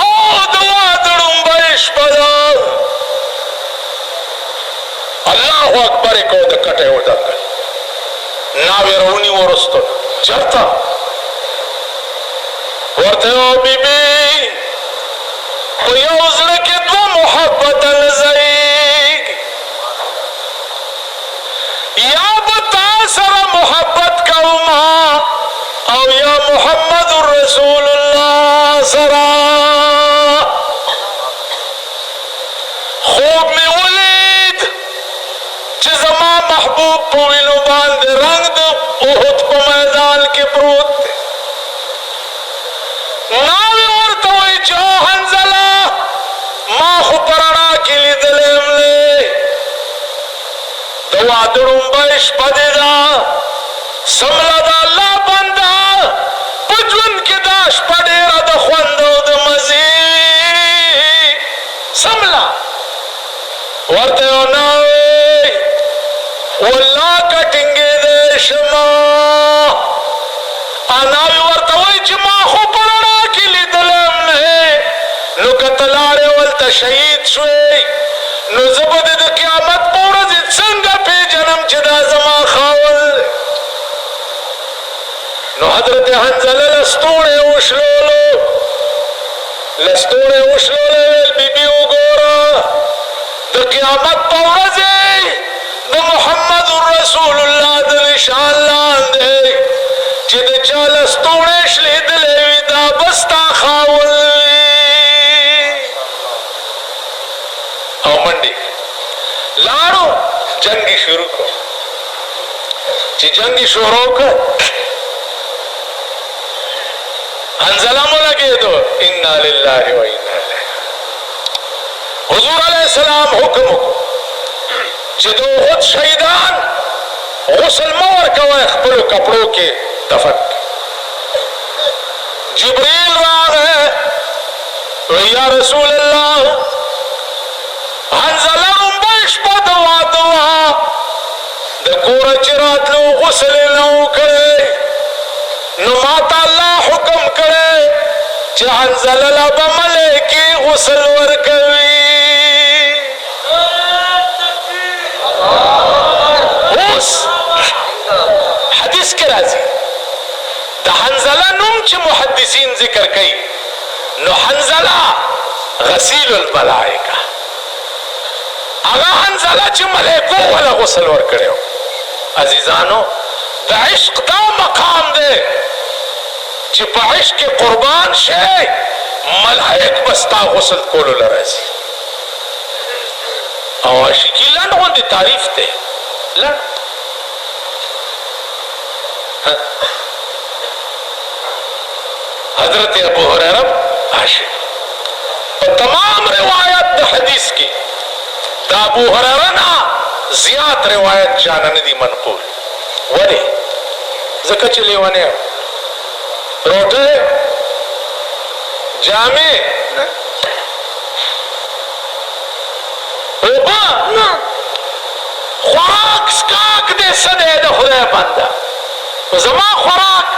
او د وادړم بهش پدا الله اکبر کو د کټه ودک ناوی رونی ورستو چرتا ورته او بیبي په یو زړه کې دوه محبت لزئی یا بتا سره محبت کوما او یا محمد رسول الله سره خوب می ولید چې زما محبوب په وینو باندې رنگ د احد په میدان کې پروت ناوی ورته وایي چې او حنزله ما خو په رڼا کې لیدلی یم د واده ړومبۍ شپه دې ده سمله د الله بنده په ژوند کې دا شپه ډېره د خوند او د مزې سمله ورته یو ناوی والله که ټینګېدی شمه ناوی ورته وایي چې ما خو په رڼا کې لیدلی یم نو که ته لاړې ولته شهید شوې نو زه به د قیامت په ورځ څنګه پیژنم چې دا زما خاوند نو حضرت حنزله لستوڼې وشلولو ویل بیبي وګوره د قیامت په ورځ د محمد رسول الله د نشان لاندې چې د چا لستوڼې شلېدلې وي دا به ستا خاوند وي او منډې لاړو جنګ شروع کړ چې جنګ شروع کړ حنزله مو لګېدو انا لله و انا الیه حضور علیه السلام حکم وکړو چې د احد شهیدان غسل مه ورکوئ خپلو کپړو کې دفن جبریل راغی وی یا رسول الله حنزله ړومبۍ شپه د واده وه د کوره چې راتلو غسل یې نه و کړی نو ماته الله حکم کړی چې حنزله له به ملایکې غسل ورکوي اوس حدیث کې راځي د حنزله نوم چې محدثین ذکر کوي نو حنزله غسیل الملائکه هغه حنزله چې ملایکو وله غسل ورکړی و عزیزانو د عشق دا مقام دی چې په عشق کې قربان شي ملائک به ستا غسل کولو له راځي او عاشقي لنډ غوندې تعریف دی لنډ حضرت ابو هريره عاشق په تمام روایت د حدیث کې د ابو هريره نه زیات روایت چانه نه دي منقول ولې ځکه چې لیونی روټۍ جامې اوبه خوراک سکاک دې څه دی د خدای بنده زما خوراک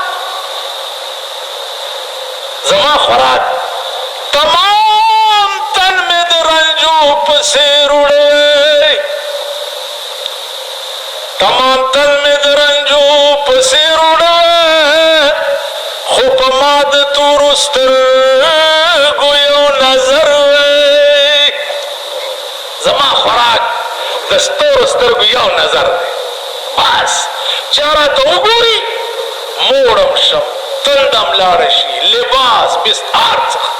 تمام تن مې د رنجو پسې روړی خو په ما د تورو سترګو یو نظر وی زما خوراک د ستورو سترګو یو نظر دی بس چا راته وګوري موړم شم تندم لاړه شي لباس بستار څخه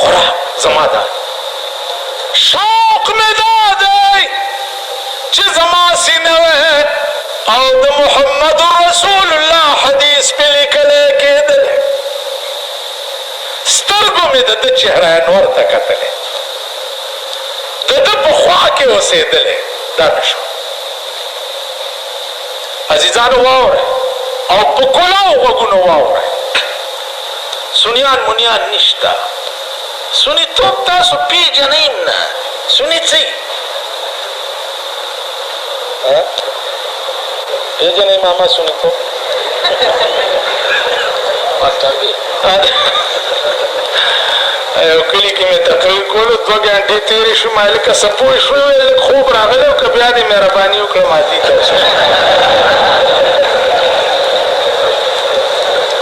خوراک زما دا شوق مې دا دی چې زما سینه او د محمد رسول الله حدیث په لیکلی کېدلی سترګو مې د ده چهره انور ته کتلی د ده په خوا کې اوسېدلی دا مې شو عزیزانو واورئ او په کلاو غوږونو واورئ سنیان منیان نشته سنیتوب تاسو پیژنئ نه سني څه پیژنئ ماما سنیتوب کلی کې مې تقریر کولو 2 غنټې تېرې شو ما لکه څه پوه شوې وې لږ خوب راغلی او که بیا دې مهرباني وکړه ماتې تاسو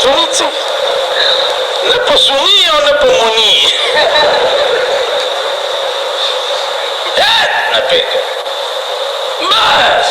سني څه نه په سني او نه په مني نه پېژنې بس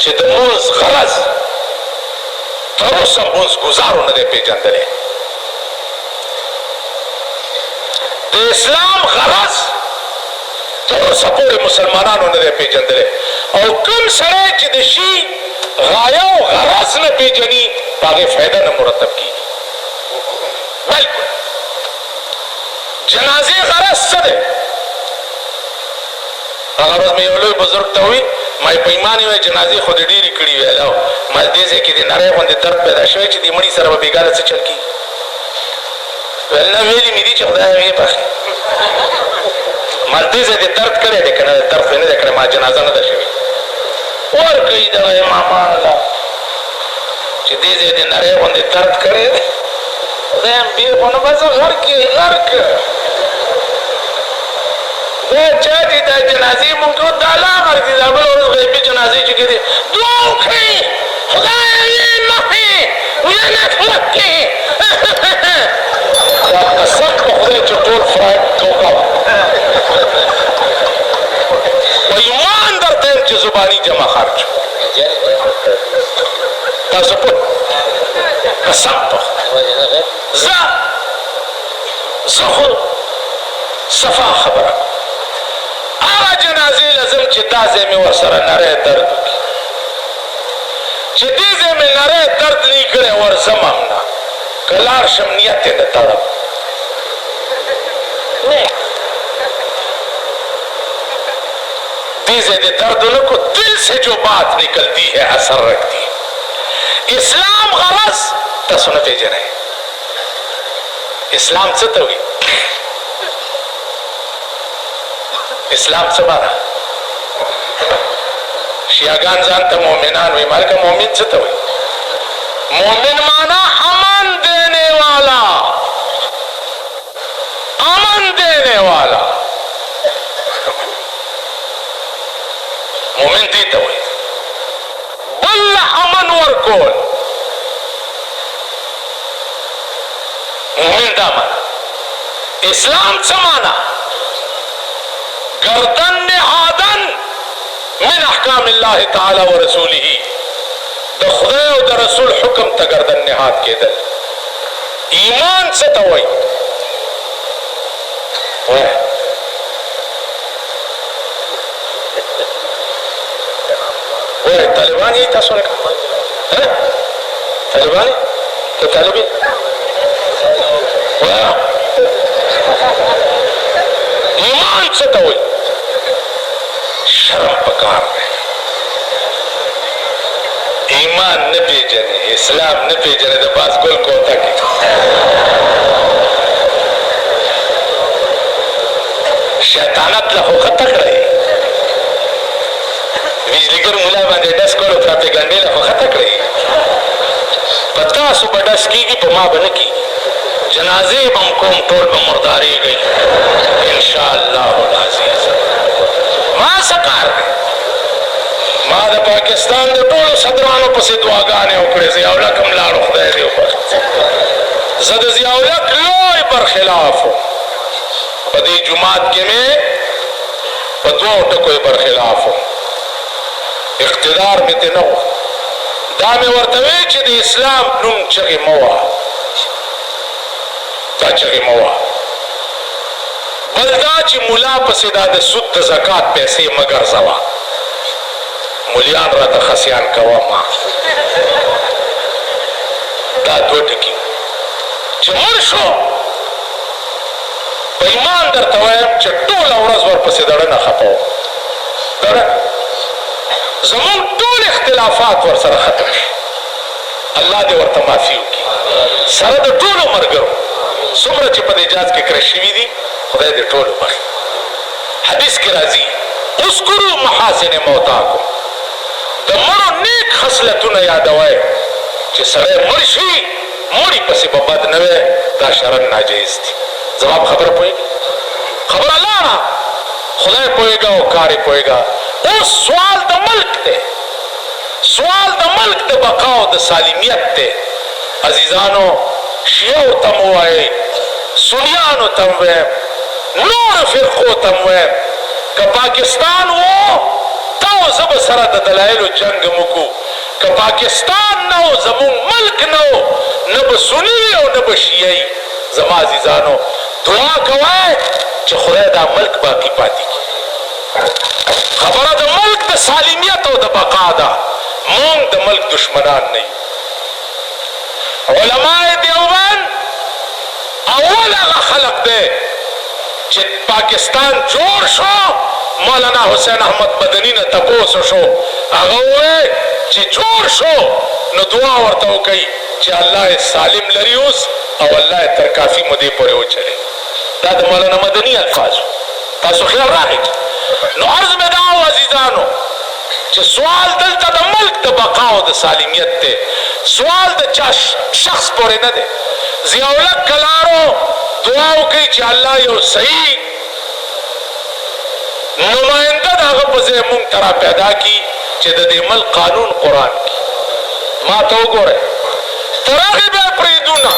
چې د مونځ غرض تر اوسه مونځ ګزارو نه دی پېژندلی د اسلام غرض تر اوسه پورې مسلمانانو نه دی پېژندلی او کوم سړی چې د شي غایه او غرض نه پېژني په هغې فایده نه مرتب کېږي بلکل جنازې غرض څه دی هغه ورځ مې یو لوی بزرګ ته وویل ما په ایمان یې جنازې خو دې ډېرې کړي وې او ما دې ځای کې دې نری غوندې درد پیدا شوی چې دې مړي سره به بېګاله څه چل کېږي ویل نه ویلي مې دي چې خدای هغې بخښي ما دې ځای دې درد کړی دی که نه درد خو یې نه دی کړی ما جنازه نه ده شوې ورکوي دغه امامان له چې دې ځای دې نری غوندې درد کړی دی خدای هم بې خو نه بس غر کې غرک دا چا چې دا جنازې مونږ کوو دا لا غر دي دا بله ورځ غیبي جنازې چې کېدې دعا وکړئ خدایه یې مخې یې نه کلک کړې دا قسم په خدای چې ټول فراډ دوکه وه په ایمان درته یم چې زباني جمع خرچ تاسو پوه قسم په خدای زه خو صفا خبره هغه جنازې لازم چې دا ځای مې ورسره نری درد وکړي چې دې ځای مې نری درد نه وي کړی ورځم هم نه که لاړ شم نیت یې د تړم دې ځای دې درد ونه کو دل سے جو بات نکلتی ہے اثر رکھتی ہے اسلام غرض تاسو نه پېژنئ اسلام څه ته وایي اسلام څه معنا شیعاګان ځان ته مؤمنان وایي مالکه مؤمن څه ته وایي مؤمن معنا امن دینے والا امن دینے والا مؤمن دې ته وایي بل امن ورکول مؤمن دا معنا اسلام څه معنا گردن نهادن من احکام الله تعالی و رسوله د خدای او د رسول حکم ته گردن نهاد کېدل ایمان څه ته وایي وایي طالبان یې تاسو لکه طالبان یې ته طالب یې وایه ایمان څه ته وایي شرم پکار دی ایمان نه پېژنې اسلام نه پېژنې د بازګل کوټه کې شیطانت له خو ښه تکړه یې بجلیګر ملا باندې ډس کولو پراپېګنډې له خو ښه تکړه یې په تاسو به ډس کېږي په ما به نه کېږي جنازې به م کوم ټول به مردارېږئ انشاءالله العزیز ما څه کار دی ما د پاکستان د ټولو صدرانو پسې دعاګانې وکړې ضیاءالحق هم لاړو خدای دې وبخښي زه د ضیاءالحق لوی برخلاف وم په دې جومات کې مې په دوو ټکو یې برخلاف وم اقتدار مې ترې نه غوښت دا مې ورته وی چې د اسلام نوم چغې مه وه دا چغې مه وه بل دا چې ملا پسې دا د سود د زکات پیسې مه ګرځوه مليان را د خسیان کوا ما دا دو ټکی چې مړ شو په ایمان درته وایم چې ټوله ورځ ورپسې دړه نه خپه دړه زمونږ ټول اختلافات ورسره ختم شي الله دې ورته معافي وکړي سره د ټولو ملګرو څومره چې په دې جهاز کې کړه شوي دي خدای دې ټولو بخي حدیث کې راځي اذکروا محاسن موتاکم د مړو نیک خصلتونه یادوئ چې سړی مړ شي مړي پسې به بد نه وی دا شرن ناجایز دي جواب خبره پوهېږي خبره لاړه خدای پوهېږه او کار یې پوهېږه اوس سوال د ملک دی سوال د ملک د بقا او د سالمیت دی عزیزانو شیعو ته م ووایئ سنیانو ته م ویم نورو فرقو ته م ویم که پاکستان و تا او زه به سره د دلایلو جنګ م وکړو که پاکستان نه و زمونږ ملک نه و نه به سني وي او نه به شیعه وي زما عزیزانو دعا کوئ چې خدای دا ملک باقي پاتې کړي خبره د ملک د سالمیت او د بقا ده مونږ د ملک دشمنان نه یو علماء دیوبند اول هغه خلق دی چې پاکستان جوړ شو مولانا حسین احمد مدني نه تپوس شو هغه وویل چې جوړ شو نو دعا ورته وکړئ چې الله یې سالم لري اوس او الله یې تر کافي مودې پورې وچلوي دا د مولانا مدني الفاظ تاسو خیال راغی نو عرض مې دا و عزیزانو چې سوال دلته د ملک د بقا او د سالمیت دی سوال د چا شخص پورې نه دی ضیاءالحق کلارو دعا وکړئ چې الله یو صحیح نماینده د هغه په ځای مونږ ته را پیدا کړي چې د دې ملک قانون قرآن کړي ما ته وګورئ تر هغې به یې پرېږدو نه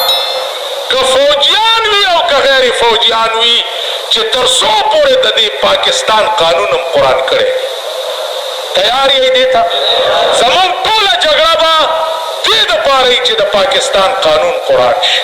که فوجیان وي او که غیر فوجیان وي چې تر څو پورې د دې پاکستان قانون هم قرآن کړی تیار یې دې ته زمونږ ټوله جګړه به دې دپاره وي چې د پاکستان قانون قرآن شي